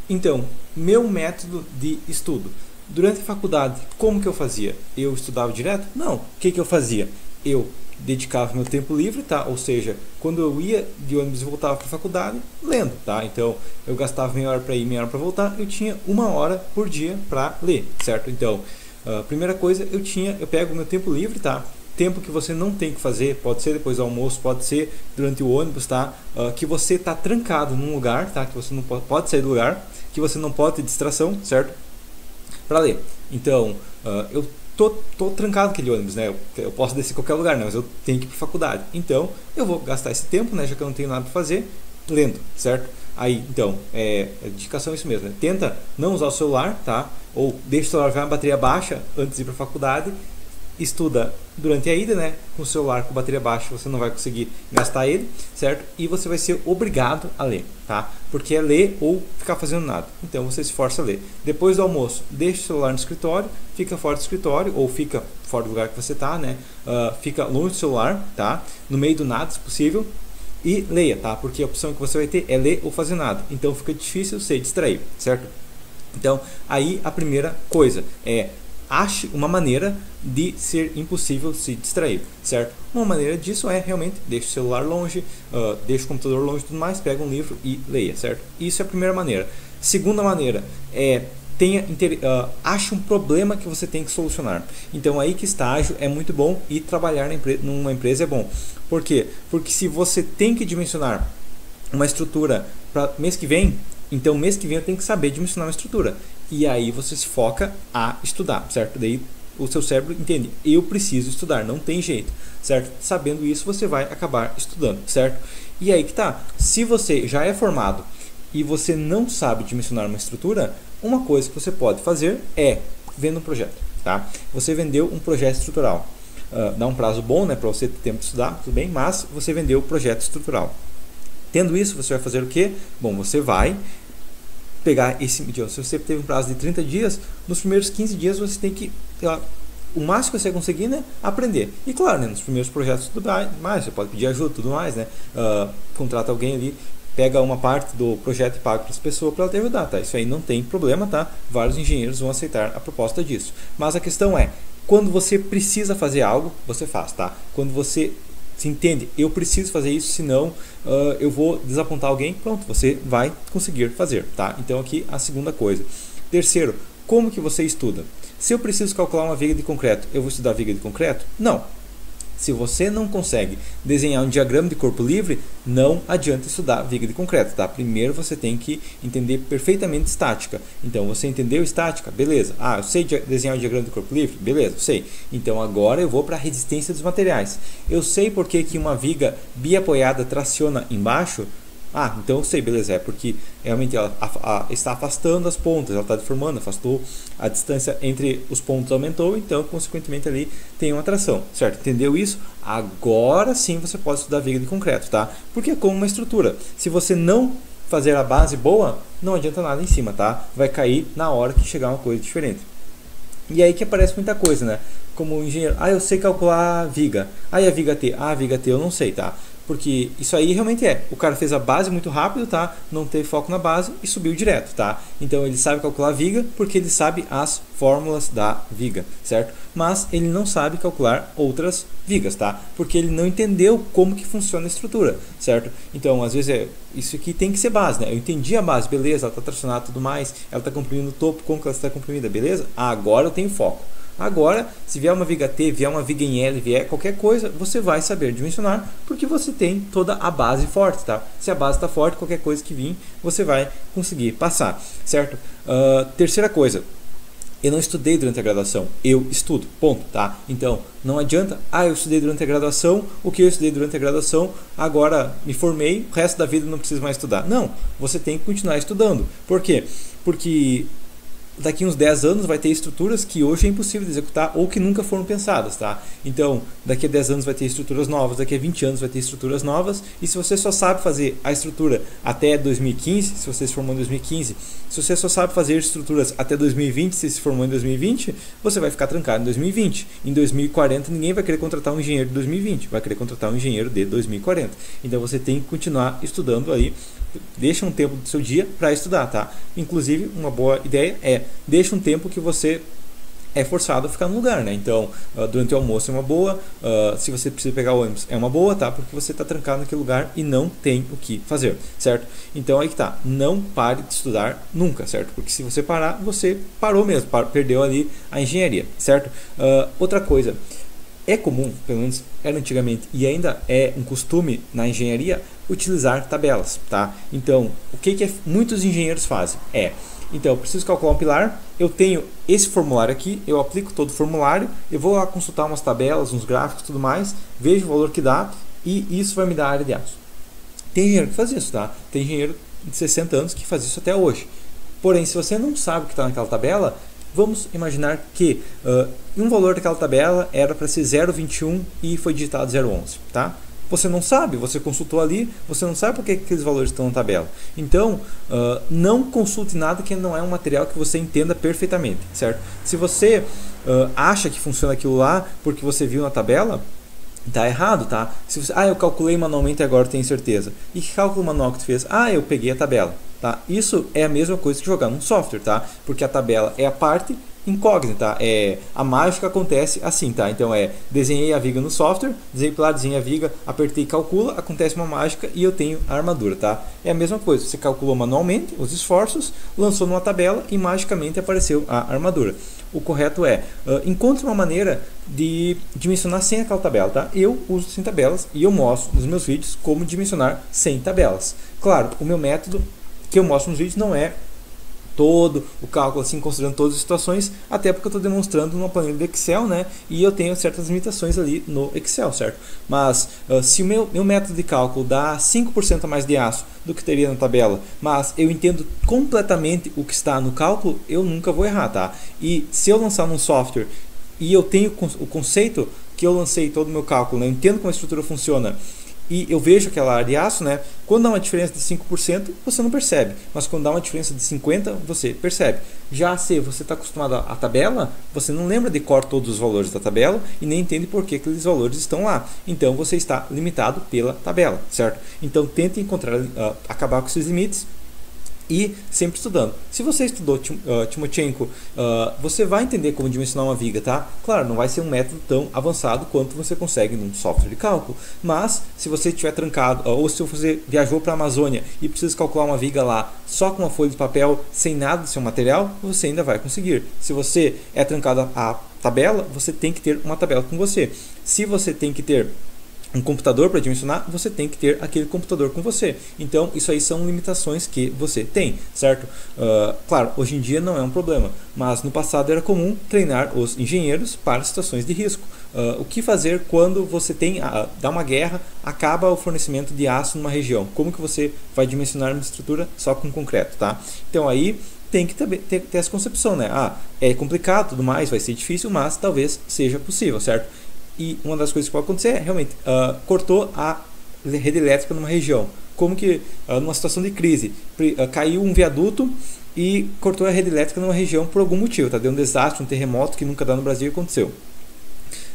Então, meu método de estudo. Durante a faculdade, como que eu fazia? Eu estudava direto? Não. O que que eu fazia? Eu dedicava meu tempo livre, tá? Ou seja, quando eu ia de ônibus e voltava para a faculdade, lendo, tá? Então, eu gastava meia hora para ir, meia hora para voltar, eu tinha 1 hora por dia para ler, certo? Então, a primeira coisa, eu pego o meu tempo livre, tá? Tempo que você não tem que fazer, pode ser depois do almoço, pode ser durante o ônibus, tá? Que você está trancado num lugar, tá? Que você não pode sair do lugar, que você não pode ter distração, certo? Para ler. Então, eu tô trancado naquele ônibus, né? Eu posso descer em qualquer lugar, né? Mas eu tenho que ir para faculdade. Então, eu vou gastar esse tempo, né? Já que eu não tenho nada para fazer, lendo, certo? Aí, então, dedicação é isso mesmo, né? Tenta não usar o celular, tá? Ou deixa o celular com a bateria baixa antes de ir para a faculdade. Estuda durante a ida, né? Com o celular com bateria baixa você não vai conseguir gastar ele, certo? E você vai ser obrigado a ler, tá? Porque é ler ou ficar fazendo nada. Então você se força a ler. Depois do almoço, deixa o celular no escritório, fica fora do escritório ou fica fora do lugar que você tá, né? Fica longe do celular, tá? No meio do nada, se possível. E leia, tá? Porque a opção que você vai ter é ler ou fazer nada. Então fica difícil ser distraído, certo? Então, aí a primeira coisa é: ache uma maneira de ser impossível se distrair, certo? Uma maneira disso é realmente deixe o celular longe, deixe o computador longe e tudo mais, pega um livro e leia, certo? Isso é a primeira maneira. Segunda maneira é ache um problema que você tem que solucionar. Então aí que estágio é muito bom e trabalhar numa empresa é bom. Por quê? Porque se você tem que dimensionar uma estrutura para mês que vem, então mês que vem eu tenho que saber dimensionar uma estrutura. E aí você se foca a estudar, certo? Daí o seu cérebro entende, eu preciso estudar, não tem jeito, certo? Sabendo isso, você vai acabar estudando, certo? E aí que tá, se você já é formado e você não sabe dimensionar uma estrutura, uma coisa que você pode fazer é vender um projeto, tá? Você vendeu um projeto estrutural, dá um prazo bom, né, para você ter tempo de estudar, tudo bem, mas você vendeu o projeto estrutural. Tendo isso, você vai fazer o quê? Bom, você vai pegar esse, se você teve um prazo de 30 dias, nos primeiros 15 dias você tem que, o máximo que você conseguir, né, aprender. E claro, né, nos primeiros projetos tudo mais, você pode pedir ajuda, tudo mais, né, contrata alguém ali, pega uma parte do projeto e paga para essa pessoa para ela te ajudar, tá? Isso aí não tem problema, tá? Vários engenheiros vão aceitar a proposta disso. Mas a questão é, quando você precisa fazer algo, você faz, tá? Quando você se entende, eu preciso fazer isso, senão eu vou desapontar alguém, pronto, você vai conseguir fazer, tá? Então aqui a segunda coisa. Terceiro, como que você estuda? Se eu preciso calcular uma viga de concreto, eu vou estudar viga de concreto? Não. Se você não consegue desenhar um diagrama de corpo livre, não adianta estudar viga de concreto, tá? Primeiro você tem que entender perfeitamente estática. Então, você entendeu estática? Beleza. Eu sei desenhar um diagrama de corpo livre? Beleza, sei. Então, agora eu vou para a resistência dos materiais. Eu sei por que uma viga biapoiada traciona embaixo? Então eu sei, beleza, é porque realmente ela está afastando as pontas, ela está deformando, afastou a distância entre os pontos, aumentou, então consequentemente ali tem uma tração, certo? Entendeu isso? Agora sim você pode estudar viga de concreto, tá? Porque é como uma estrutura, se você não fazer a base boa, não adianta nada em cima, tá? Vai cair na hora que chegar uma coisa diferente. E aí que aparece muita coisa, né? Como engenheiro, eu sei calcular a viga, e a viga T? A viga T eu não sei, tá? Porque isso aí realmente o cara fez a base muito rápido, tá? Não teve foco na base e subiu direto, tá? Então ele sabe calcular a viga porque ele sabe as fórmulas da viga, certo? Mas ele não sabe calcular outras vigas, tá? Porque ele não entendeu como que funciona a estrutura, certo? Então, às vezes isso aqui tem que ser base, né? Eu entendi a base, beleza, ela está tracionada e tudo mais, ela está comprimindo o topo, como que ela está comprimida, beleza? Agora eu tenho foco. Agora, se vier uma viga T, vier uma viga em L, vier qualquer coisa, você vai saber dimensionar, porque você tem toda a base forte, tá? Se a base está forte, qualquer coisa que vir, você vai conseguir passar, certo? Terceira coisa, eu não estudei durante a graduação, eu estudo, ponto, tá? Então, não adianta, eu estudei durante a graduação, o que eu estudei durante a graduação, agora me formei, o resto da vida não preciso mais estudar. Não, você tem que continuar estudando. Por quê? Porque daqui uns 10 anos vai ter estruturas que hoje é impossível de executar ou que nunca foram pensadas, tá? Então, daqui a 10 anos vai ter estruturas novas, daqui a 20 anos vai ter estruturas novas, e se você só sabe fazer a estrutura até 2015, se você se formou em 2015, se você só sabe fazer estruturas até 2020, se se formou em 2020, você vai ficar trancado em 2020. Em 2040, ninguém vai querer contratar um engenheiro de 2020, vai querer contratar um engenheiro de 2040. Então, você tem que continuar estudando aí. Deixa um tempo do seu dia para estudar, tá? Inclusive, uma boa ideia é deixa um tempo que você é forçado a ficar no lugar, né? Então, durante o almoço é uma boa, se você precisa pegar o ônibus é uma boa, tá? Porque você está trancado naquele lugar e não tem o que fazer, certo? Então aí que tá, não pare de estudar nunca, certo? Porque se você parar, você parou mesmo, perdeu ali a engenharia, certo? Outra coisa, é comum, pelo menos era antigamente e ainda é um costume na engenharia, utilizar tabelas, tá? Então, o que muitos engenheiros fazem? Então, eu preciso calcular um pilar, eu tenho esse formulário aqui, eu aplico todo o formulário, eu vou lá consultar umas tabelas, uns gráficos e tudo mais, vejo o valor que dá e isso vai me dar a área de aço. Tem engenheiro que faz isso, tá? Tem engenheiro de 60 anos que faz isso até hoje. Porém, se você não sabe o que está naquela tabela, vamos imaginar que um valor daquela tabela era para ser 0,21 e foi digitado 0,11, tá? Você não sabe, você consultou ali, você não sabe porque aqueles valores estão na tabela. Então, não consulte nada que não é um material que você entenda perfeitamente, certo? Se você acha que funciona aquilo lá porque você viu na tabela, tá errado, tá? Se você, eu calculei manualmente e agora tenho certeza. E que cálculo manual que tu fez? Eu peguei a tabela, tá? Isso é a mesma coisa que jogar num software, tá? Porque a tabela é a parte incógnita, tá? A mágica acontece assim, tá? Então desenhei a viga no software, desenhei pilar, desenhei a viga, apertei e calcula, acontece uma mágica e eu tenho a armadura, tá? É a mesma coisa, você calculou manualmente os esforços, lançou numa tabela e magicamente apareceu a armadura. O correto encontre uma maneira de dimensionar sem aquela tabela, tá? Eu uso sem tabelas e eu mostro nos meus vídeos como dimensionar sem tabelas. Claro, o meu método que eu mostro nos vídeos não é todo o cálculo assim, considerando todas as situações, até porque eu estou demonstrando numa planilha do Excel, né? E eu tenho certas limitações ali no Excel, certo? Mas se o meu método de cálculo dá 5% a mais de aço do que teria na tabela, mas eu entendo completamente o que está no cálculo, eu nunca vou errar, tá? E se eu lançar num software e eu tenho o conceito que eu lancei todo o meu cálculo, né? Eu entendo como a estrutura funciona, e eu vejo aquela área de aço, né? Quando dá uma diferença de 5%, você não percebe. Mas quando dá uma diferença de 50%, você percebe. Já se você está acostumado à tabela, você não lembra de cor todos os valores da tabela e nem entende por que aqueles valores estão lá. Então, você está limitado pela tabela, certo? Então, tente encontrar, acabar com esses limites e sempre estudando. Se você estudou Timochenko, você vai entender como dimensionar uma viga, tá? Claro, não vai ser um método tão avançado quanto você consegue num software de cálculo, mas se você estiver trancado, ou se você viajou para a Amazônia e precisa calcular uma viga lá só com uma folha de papel, sem nada do seu material, você ainda vai conseguir. Se você é trancado à tabela, você tem que ter uma tabela com você. Se você tem que ter um computador para dimensionar, você tem que ter aquele computador com você. Então, isso aí são limitações que você tem, certo? Claro, hoje em dia não é um problema, mas no passado era comum treinar os engenheiros para situações de risco. O que fazer quando você dá uma guerra, acaba o fornecimento de aço numa região? Como que você vai dimensionar uma estrutura só com concreto, tá? Então, aí tem que ter essa concepção, né? É complicado, tudo mais, vai ser difícil, mas talvez seja possível, certo? E uma das coisas que pode acontecer é realmente cortou a rede elétrica numa região. Como que numa situação de crise caiu um viaduto e cortou a rede elétrica numa região por algum motivo, tá? Deu um desastre, um terremoto que nunca dá no Brasil e aconteceu.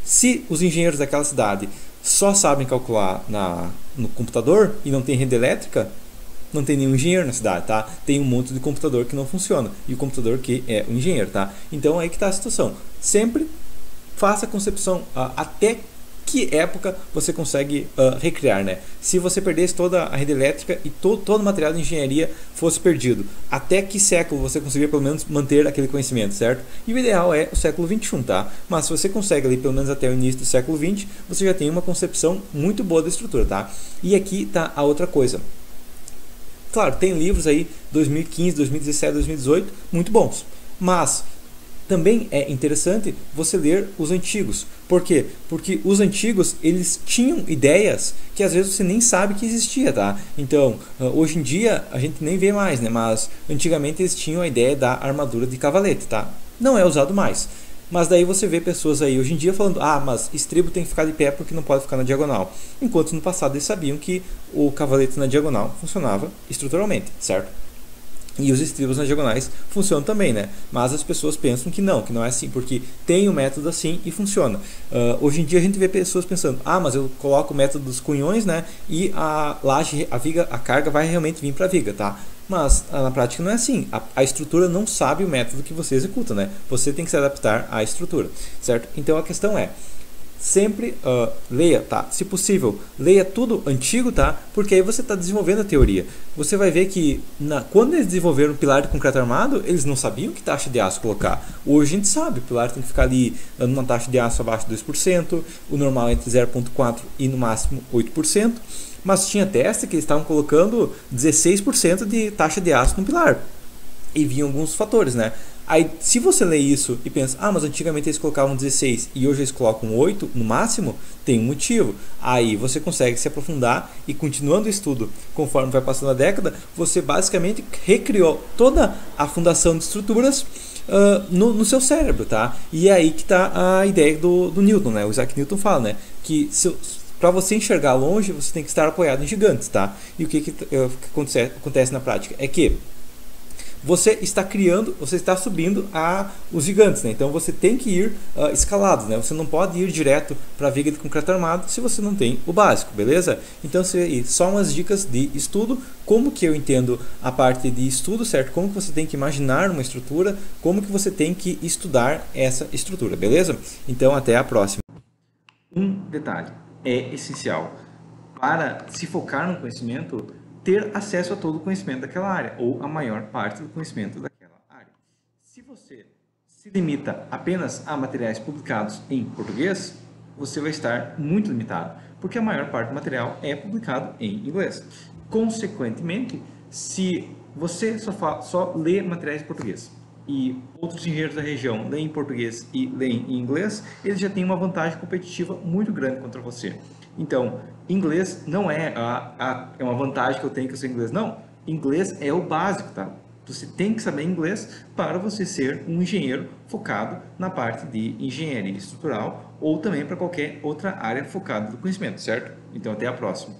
Se os engenheiros daquela cidade só sabem calcular no computador e não tem rede elétrica, não tem nenhum engenheiro na cidade, tá? Tem um monte de computador que não funciona e o computador que é o engenheiro, tá? Então aí que está a situação. Sempre faça a concepção até que época você consegue recriar, né? Se você perdesse toda a rede elétrica e todo o material de engenharia fosse perdido, até que século você conseguiria pelo menos manter aquele conhecimento, certo? E o ideal é o século 21, tá? Mas se você consegue ali pelo menos até o início do século 20, você já tem uma concepção muito boa da estrutura, tá? E aqui tá a outra coisa. Claro, tem livros aí 2015, 2017, 2018 muito bons, mas Também é interessante você ler os antigos. Por quê? Porque os antigos, eles tinham ideias que às vezes você nem sabe que existia, tá? Então, hoje em dia a gente nem vê mais, né? Mas antigamente eles tinham a ideia da armadura de cavalete, tá? Não é usado mais. Mas daí você vê pessoas aí hoje em dia falando, ah, mas estribo tem que ficar de pé porque não pode ficar na diagonal. Enquanto no passado eles sabiam que o cavalete na diagonal funcionava estruturalmente, certo? E os estribos nas diagonais funcionam também, né? Mas as pessoas pensam que não é assim, porque tem um método assim e funciona. Hoje em dia a gente vê pessoas pensando, ah, mas eu coloco o método dos cunhões, né? E a laje, a viga, a carga vai realmente vir para a viga, tá? Mas na prática não é assim. A estrutura não sabe o método que você executa, né? Você tem que se adaptar à estrutura, certo? Então a questão é, sempre leia, tá? Se possível, leia tudo antigo, tá? Porque aí você está desenvolvendo a teoria. Você vai ver que quando eles desenvolveram o pilar de concreto armado, eles não sabiam que taxa de aço colocar. Hoje a gente sabe, o pilar tem que ficar ali numa taxa de aço abaixo de 2%, o normal é entre 0,4% e no máximo 8%, mas tinha teste que eles estavam colocando 16% de taxa de aço no pilar. E vinham alguns fatores, né? Aí, se você lê isso e pensa, ah, mas antigamente eles colocavam 16 e hoje eles colocam 8 no máximo, tem um motivo. Aí você consegue se aprofundar e, continuando o estudo conforme vai passando a década, você basicamente recriou toda a fundação de estruturas no seu cérebro, tá? E é aí que está a ideia do Newton, né? O Isaac Newton fala, né? Que para você enxergar longe, você tem que estar apoiado em gigantes, tá? E o que acontece na prática? É que você está subindo os gigantes, né? Então você tem que ir escalado, né? Você não pode ir direto para a viga de concreto armado se você não tem o básico, beleza? Então só umas dicas de estudo, como que eu entendo a parte de estudo, certo? Como que você tem que imaginar uma estrutura, como que você tem que estudar essa estrutura, beleza? Então até a próxima. Um detalhe é essencial para se focar no conhecimento, ter acesso a todo o conhecimento daquela área, ou a maior parte do conhecimento daquela área. Se você se limita apenas a materiais publicados em português, você vai estar muito limitado, porque a maior parte do material é publicado em inglês. Consequentemente, se você só lê materiais em português e outros engenheiros da região leem em português e leem em inglês, eles já têm uma vantagem competitiva muito grande contra você. Então, inglês não é uma vantagem que eu tenho que eu sei inglês. Não, inglês é o básico, tá? Você tem que saber inglês para você ser um engenheiro focado na parte de engenharia estrutural ou também para qualquer outra área focada do conhecimento, certo? Então, até a próxima.